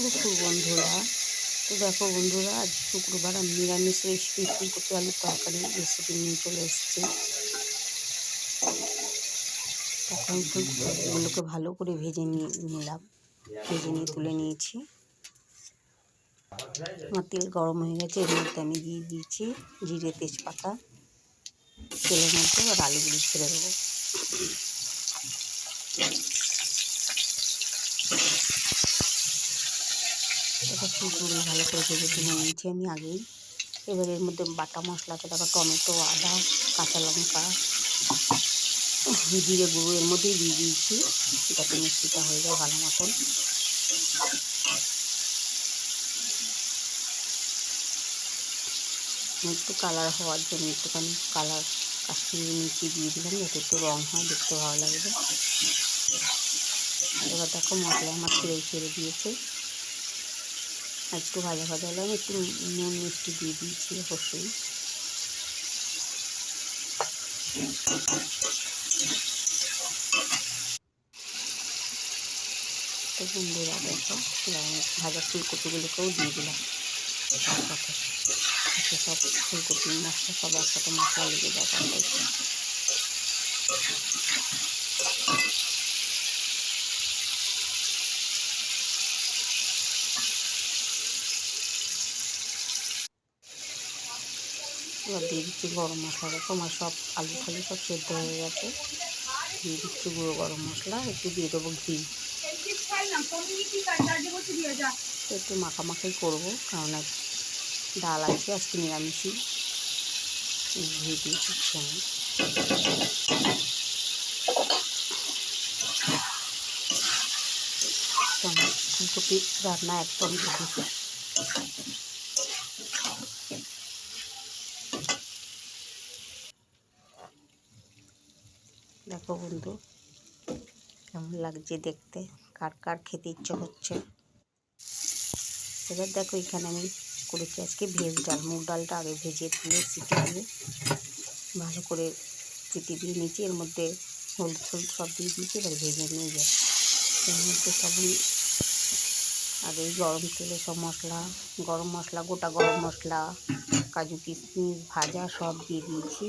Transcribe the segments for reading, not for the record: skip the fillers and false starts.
দুপুর বন্ধুরা। তো দেখো বন্ধুরা, আজ শুক্রবার আমি নিরামিষ রেসিপি ফুলকপি আলুর তরকারি রেসিপি নিয়ে চলে এসেছি। এখন ফুলকপিগুলোকে ভালো করে ভেজে নিলাম, ভেজে নিয়ে তুলে নিয়েছি। আমার তেল গরম হয়ে গেছে, এর মধ্যে আমি দিয়ে দিয়েছি জিরে তেজপাতা। তেলের মধ্যে আর আলুগুলো ছেড়ে দেবো। এটা ফুলকপি ভালো করে ভেজে তুলে নিয়েছি আমি আগেই। এবার এর মধ্যে বাটা মশলা আছে, দেখো টমেটো, আদা, কাঁচা লঙ্কা, জিরে গুঁড়ো এর মধ্যেই দিয়ে দিয়েছি, যাতে মিষ্টিটা হয়ে যায় ভালো মতন। একটু কালার হওয়ার জন্য একটুখানি কাশ্মীরি মির্চি দিয়ে দিলাম, যাতে একটু রঙ হয়, দেখতে ভালো লাগবে। এবার দেখো মশলা আমার ছেড়ে দিয়েছে। একটু ভাজা ভাজা হলে আমি একটু নুন মিষ্টি দিয়ে দিয়েছি অবশ্যই। তো বন্ধুরা দেখো, ভাজা ফুলকপিগুলোকেও দিয়ে দিলাম তার সাথে। সব ফুলকপি মশলা সব একসাথে মশলা লেগে যায় তারপরে। এবার দিয়ে দিচ্ছি গরম মশলা। দেখো আমার সব আলু ফালু সব সেদ্ধ হয়ে গেছে। দিয়ে দিচ্ছি গুঁড়ো গরম মশলা, একটু দিয়ে দেবো ঘি। একটু মাখামাখাই করবো, কারণ ডাল আছে আজকে নিরামিষই। ঘি দিয়ে দিচ্ছি আমি। ফুলকপি রান্না একদম রেডি। দেখো বন্ধু, কেমন লাগছে দেখতে, কার কার খেতে ইচ্ছে হচ্ছে। এবার দেখো এখানে আমি করেছি আজকে ভেজ ডাল। মুগ ডালটা আগে ভেজে তুলে সিটি দিয়ে ভালো করে সিটি দিয়ে নিয়েছি। এর মধ্যে হলুদ সব দিয়ে দিয়েছি। এবার ভেজে নিয়ে যায় এর মধ্যে সবই আগেই গরম তেলে সব গরম মশলা, গোটা গরম মশলা, কাজু কিশমিশ ভাজা সব দিয়ে দিয়েছি।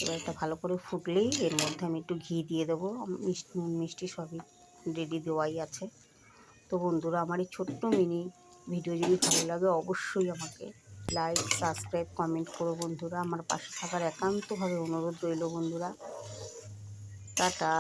এবার এটা ভালো করে ফুটলেই এর মধ্যে আমি একটু ঘি দিয়ে দেবো। মিষ্টি সবই রেডি দেওয়াই আছে। তো বন্ধুরা, আমার এই ছোট্ট মিনি ভিডিও যদি ভালো লাগে অবশ্যই আমাকে লাইক, সাবস্ক্রাইব, কমেন্ট করো বন্ধুরা। আমার পাশে থাকার একান্তভাবে অনুরোধ রইল বন্ধুরা। টাটা।